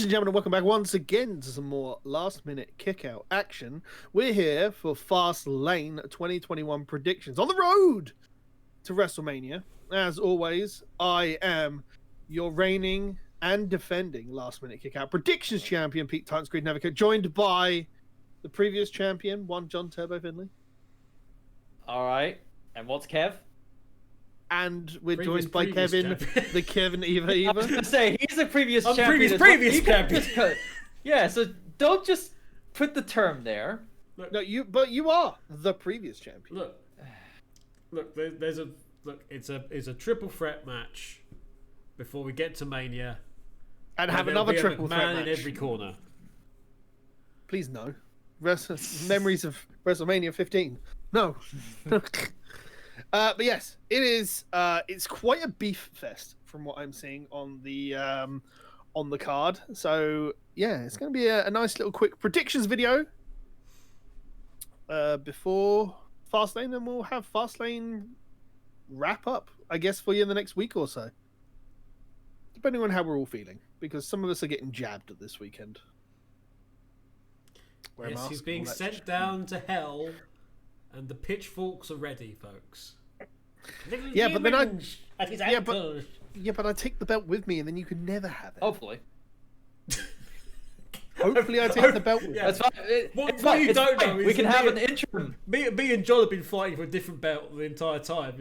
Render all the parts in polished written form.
and gentlemen, welcome back once again to some more last-minute kick-out action. We're here for Fastlane 2021 predictions on the road to WrestleMania. As always, I am your reigning and defending last-minute kick-out predictions champion, Pete Titans Creed Navigator, joined by the previous champion, one John Turbo Finley. All right, and what's Kev? And we're joined by Kevin, the Kevin Eva. I was gonna say he's the previous champion. Previous champion. Yeah, so don't just put the term there. Look, no, you are the previous champion. Look, it's a triple threat match before we get to Mania, and have another triple threat match in every corner. Please no. Memories of WrestleMania 15. No. But yes, it is. It's quite a beef fest from what I'm seeing on the card. So yeah, it's going to be a nice little quick predictions video before Fastlane, and we'll have Fastlane wrap up, I guess, for you in the next week or so, depending on how we're all feeling, because some of us are getting jabbed this weekend. Yes, he's being sent down to hell, and the pitchforks are ready, folks. Yeah, but then but I take the belt with me, and then you can never have it. Hopefully I take the belt with me. That's fine. What you don't know is we can have an interim. Me and John have been fighting for a different belt the entire time.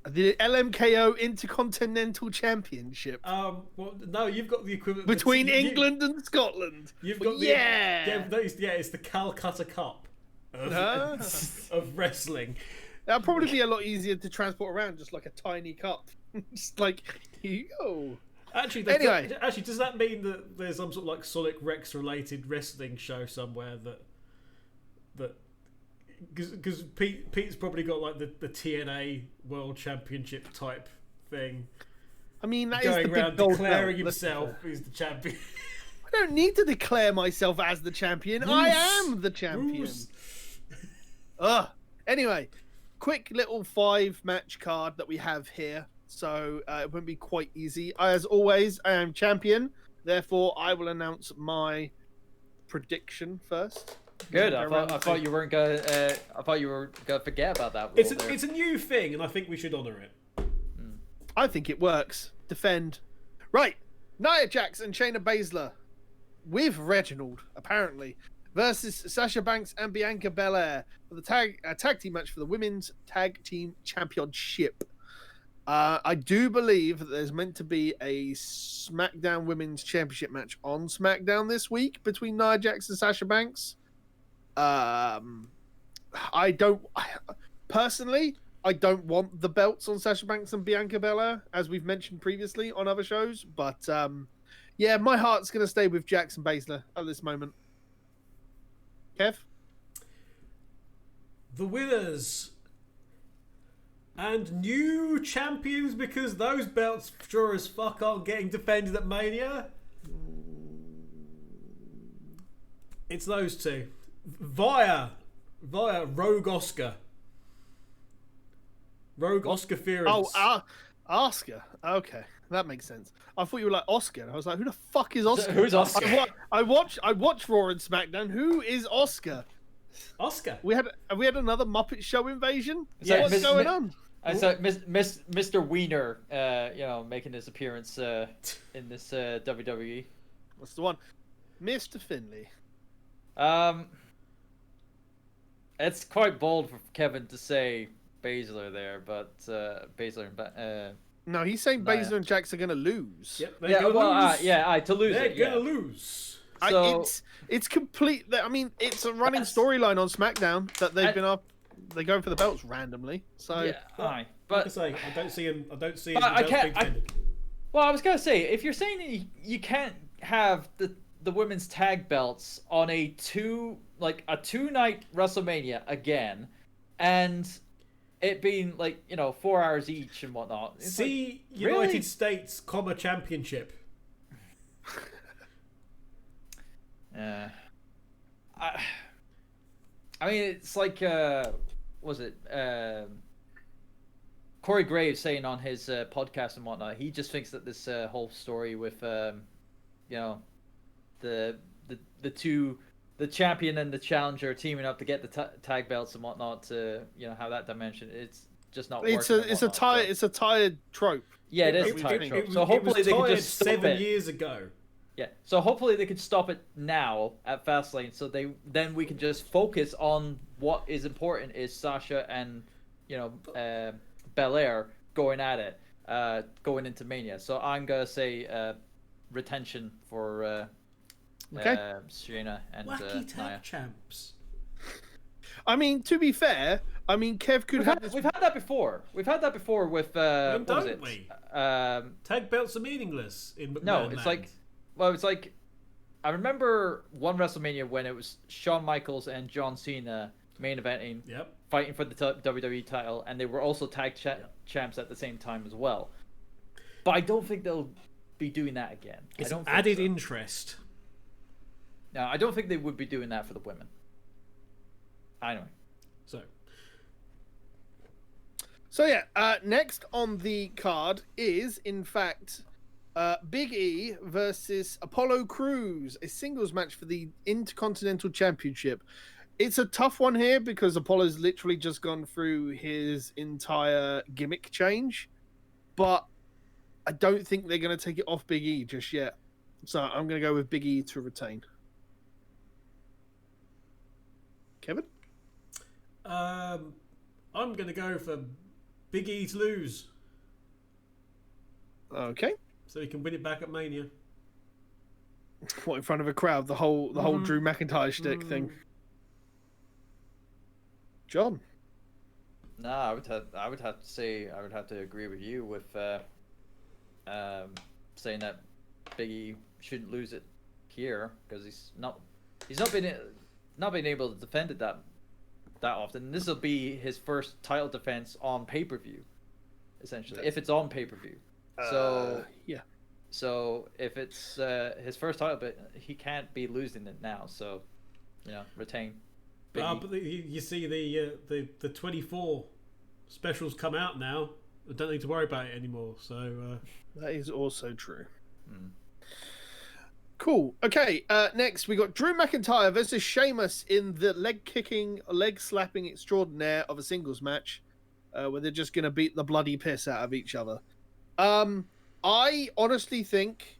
The LMKO Intercontinental Championship. Well, no, you've got the equivalent between England and Scotland. You've got it's the Calcutta Cup of wrestling. That'll probably be a lot easier to transport around, just like a tiny cup. Just like, here you go. Actually, does that mean that there's some sort of like Sonic Rex related wrestling show somewhere that because Pete's probably got like the TNA World Championship type thing. I mean, that going is the around big gold declaring belt. himself as the champion. I don't need to declare myself as the champion. I am the champion. Anyway, quick little 5-match card that we have here. So it won't be quite easy. As always, I am champion. Therefore, I will announce my prediction first. Good. I thought you weren't gonna. I thought you were gonna forget about that. It's a new thing, and I think we should honour it. I think it works. Defend. Right. Nia Jax and Shayna Baszler with Reginald, apparently, versus Sasha Banks and Bianca Belair for the tag team match for the Women's Tag Team Championship. I do believe that there's meant to be a SmackDown Women's Championship match on SmackDown this week between Nia Jax and Sasha Banks. Personally, I don't want the belts on Sasha Banks and Bianca Belair, as we've mentioned previously on other shows. But yeah, my heart's going to stay with Jax and Baszler at this moment. Kev? The winners and new champions, because those belts sure as fuck aren't getting defended at Mania. It's those two. Via Rogue Oscar. Rogue Oscar Fearance. Oh, Oscar. Okay, that makes sense. I thought you were like Oscar. I was like, who the fuck is Oscar? Who's Oscar? I watch Raw and SmackDown. Who is Oscar? Oscar. Have we had another Muppet Show invasion? Yeah, what's going on? So Mr. Wiener, making his appearance in this WWE. What's the one? Mr. Finley. It's quite bold for Kevin to say Baszler there, but Baszler and no, he's saying Baszler and Jax are going to lose. Yep, to lose. To lose. They're going to lose. So, it's complete. I mean, it's a running storyline on SmackDown that they've been up. They're going for the belts randomly. So yeah, but like I say, I don't see him. Well, I was gonna say, if you're saying that you can't have the women's tag belts on a two-night WrestleMania again, and it being 4 hours each and whatnot. See, really? United States, Championship. I mean, it's like, was it Corey Graves saying on his podcast and whatnot? He just thinks that this whole story with, the champion and the challenger teaming up to get the tag belts and whatnot to have that dimension. It's just not working. It's a tired trope. Yeah, it is a tired trope. So hopefully they can just stop 7 years ago. Yeah, so hopefully they can stop it now at Fastlane, so then we can just focus on what is important is Sasha and Belair going at it, going into Mania. So I'm gonna say retention for Shayna and Wacky tag Nia. champs. I mean, to be fair, Kev could We've had that before. We've had that before with what was it? Tag belts are meaningless in McMahon No, it's land. it's like I remember one WrestleMania when it was Shawn Michaels and John Cena main eventing, fighting for the WWE title, and they were also tag champs at the same time as well. But I don't think they'll be doing that again. It's I don't added think so. interest. No, I don't think they would be doing that for the women. Anyway. So yeah, next on the card is, in fact, Big E versus Apollo Crews, a singles match for the Intercontinental Championship. It's a tough one here because Apollo's literally just gone through his entire gimmick change, but I don't think they're going to take it off Big E just yet. So I'm going to go with Big E to retain. Kevin? I'm going to go for Big E to lose. Okay. So he can win it back at Mania. What, in front of a crowd? The whole Drew McIntyre shtick thing. John? No, I would have to say I would have to agree with you with saying that Big E shouldn't lose it here because he's not been able to defend it that often. This will be his first title defense on pay-per-view, essentially, if it's on pay-per-view. So yeah. So if it's his first title, but he can't be losing it now. So retain. But you see the 24 specials come out now. I don't need to worry about it anymore. So that is also true. Cool. Okay. Next we got Drew McIntyre versus Sheamus in the leg slapping extraordinaire of a singles match, where they're just gonna beat the bloody piss out of each other. I honestly think,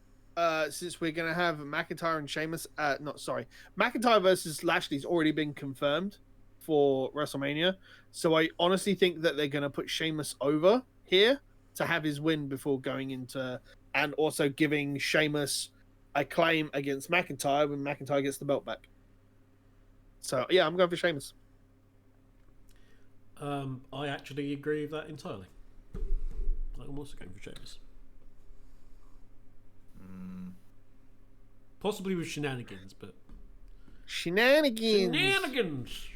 since we're going to have McIntyre and Sheamus, McIntyre versus Lashley's already been confirmed for WrestleMania. So I honestly think that they're going to put Sheamus over here to have his win before going into, and also giving Sheamus a claim against McIntyre when McIntyre gets the belt back. So yeah, I'm going for Sheamus. I actually agree with that entirely. I'm also going for Sheamus. Possibly with shenanigans, but shenanigans,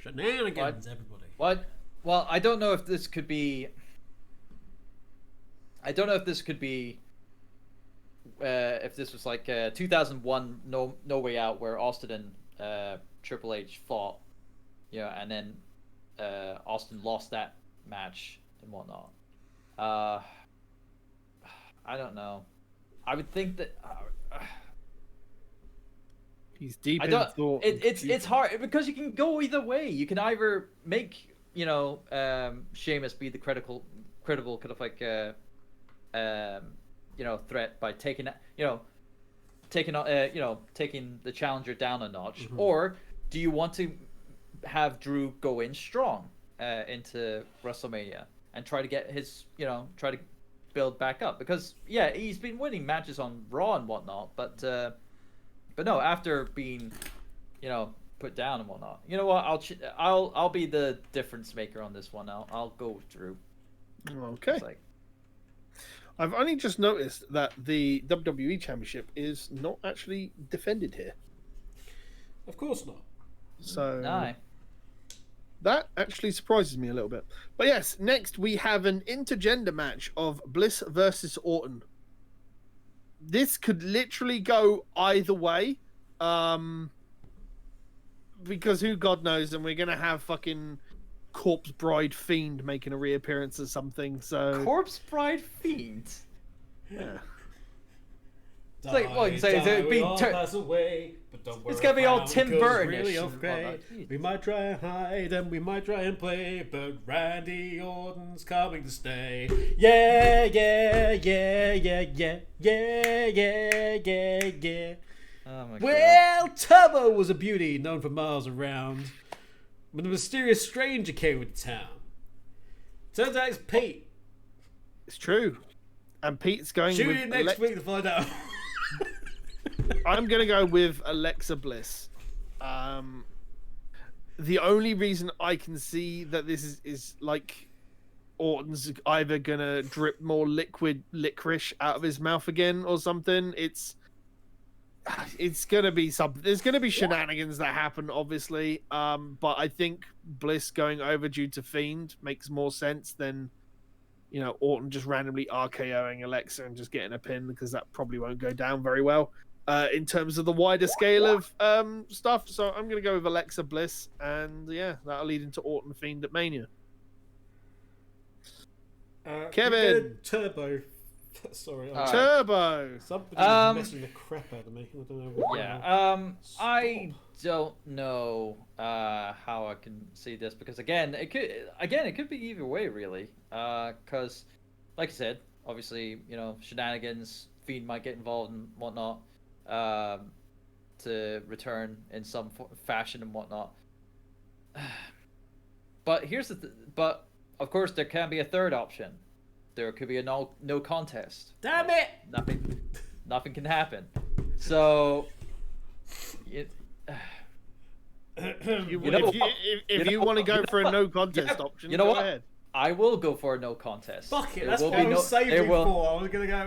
everybody. What? Well, I don't know if this could be. If this was like 2001 No Way Out, where Austin and Triple H fought, and then Austin lost that match and whatnot. I don't know. I would think that. He's deep in thought. It's hard because you can go either way. You can either make Sheamus be the critical kind of like threat by taking the challenger down a notch, or do you want to have Drew go in strong into WrestleMania and try to get his try to build back up, because he's been winning matches on Raw and whatnot, but no, after being put down and whatnot, you know what, I'll be the difference maker on this one. I'll go with Drew. Okay. I've only just noticed that the WWE Championship is not actually defended here. Of course not. So no. That actually surprises me a little bit. But yes, next we have an intergender match of Bliss versus Orton. This could literally go either way. Because who God knows, and we're going to have fucking Corpse Bride Fiend making a reappearance or something. So Corpse Bride Fiend? Yeah. It's like, well, you can say it'd be pass away, but don't worry, it's gonna be all Tim Burton-ish. Really okay. We might try and hide and we might try and play, but Randy Orton's coming to stay. Yeah, yeah, yeah, yeah, yeah, yeah, yeah, yeah, yeah. Oh my Well, Turbo was a beauty known for miles around when a mysterious stranger came into town. Turns out it's Pete. It's true. And Pete's going Tune with in next week to find out. I'm going to go with Alexa Bliss. The only reason I can see that this is like Orton's either going to drip more liquid licorice out of his mouth again or something. It's going to be something. There's going to be shenanigans that happen, obviously. But I think Bliss going over due to Fiend makes more sense than, you know, Orton just randomly RKOing Alexa and just getting a pin, because that probably won't go down very well in terms of the wider scale of stuff. So I'm going to go with Alexa Bliss, and yeah, that'll lead into Orton Fiend at Mania. Kevin! Turbo. Sorry. Turbo! Somebody's messing the crap out of me. I don't know what. Yeah. I don't know how I can see this, because again it could be either way, really. Because, like I said, obviously, you know, shenanigans, Fiend might get involved and whatnot, to return in some fashion and whatnot. But here's but of course there can be a third option. There could be a no contest. Damn it! Nothing can happen. So, if you want to go for a no contest option, you know go what? ahead. I will go for a no contest. Fuck it, that's what I was saving for. I was gonna go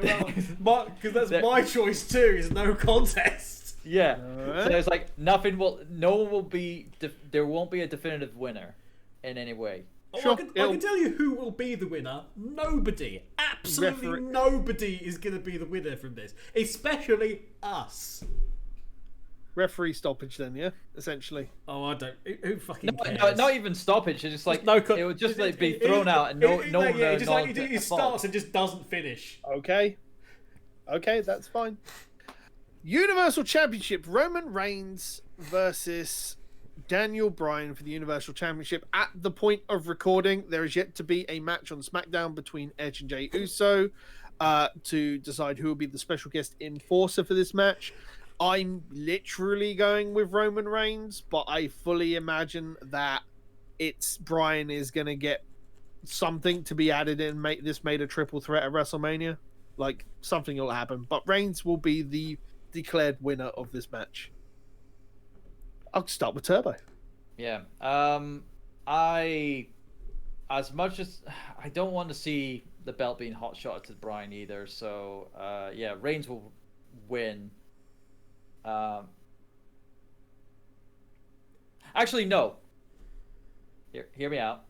because that's my choice too. Is no contest. Yeah. Right. So it's like there won't be a definitive winner in any way. Oh, Sure, I can tell you who will be the winner. Nobody. Absolutely nobody is going to be the winner from this. Especially us. Referee stoppage then, yeah? Essentially. Oh, I don't. Who fucking cares? No, not even stoppage. It's just like, it would just like be thrown out and no one just like it starts and just doesn't finish. Okay, that's fine. Universal Championship, Roman Reigns versus Daniel Bryan for the Universal Championship. At the point of recording, there is yet to be a match on SmackDown between Edge and Jey Uso to decide who will be the special guest enforcer for this match. I'm literally going with Roman Reigns, but I fully imagine that Bryan is going to get something to be added in, make this made a triple threat at WrestleMania. Like, something will happen. But Reigns will be the declared winner of this match. I'll start with Turbo. Yeah. As much as I don't want to see the belt being hot shot to Bryan either, so yeah, Reigns will win. Actually, no. Hear me out.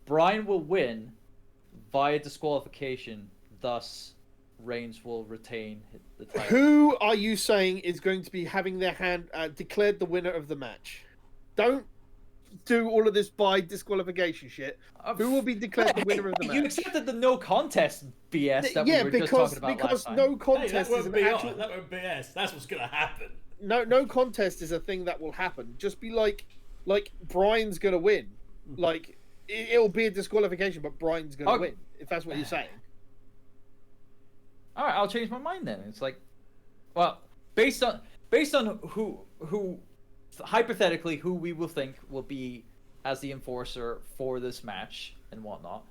Bryan will win via disqualification, thus Reigns will retain the title. Who are you saying is going to be having their hand declared the winner of the match? Don't do all of this by disqualification shit. Who will be declared the winner of the match? You accepted the no contest BS that we were just talking about last time. No contest is an actual... That won't be BS. That's what's going to happen. No contest is a thing that will happen. Just be like Bryan's going to win. Like, it'll be a disqualification, but Bryan's going to win, if that's what you're saying. All right, I'll change my mind then. It's like, well, based on who hypothetically who we will think will be as the enforcer for this match and whatnot,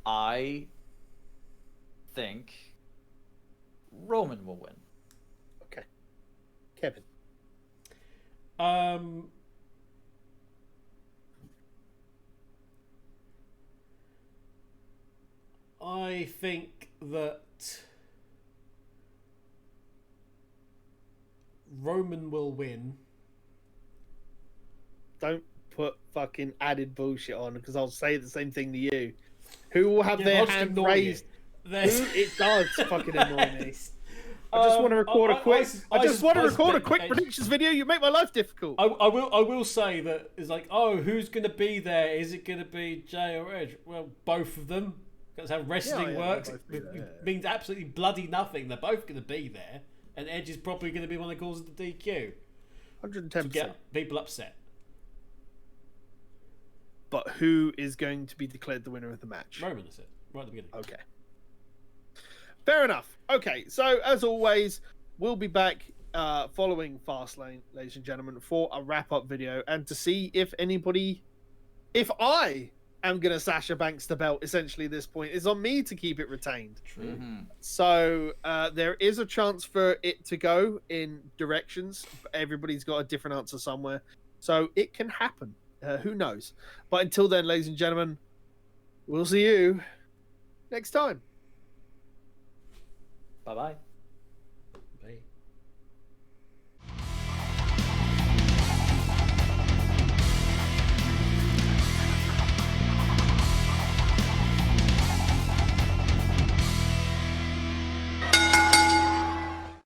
I think Roman will win. Okay, Kevin. I think that Roman will win. Don't put fucking added bullshit on, because I'll say the same thing to you. Who will have their hand raised? It does fucking annoy me. I just want to record a quick predictions video. You make my life difficult. I will say that it's like, oh, who's going to be there? Is it going to be Jay or Edge? Well, both of them. That's how wrestling works. It means absolutely bloody nothing. They're both going to be there, and Edge is probably going to be one of the causes of the DQ. 110%. To get people upset. But who is going to be declared the winner of the match? Roman, is it? Right at the beginning. Okay. Fair enough. Okay, so as always, we'll be back following Fastlane, ladies and gentlemen, for a wrap-up video and to see if I am going to Sasha Banks the belt, essentially, at this point. It's on me to keep it retained. True. Mm-hmm. So there is a chance for it to go in directions. Everybody's got a different answer somewhere. So it can happen. Who knows? But until then, ladies and gentlemen, we'll see you next time. Bye-bye.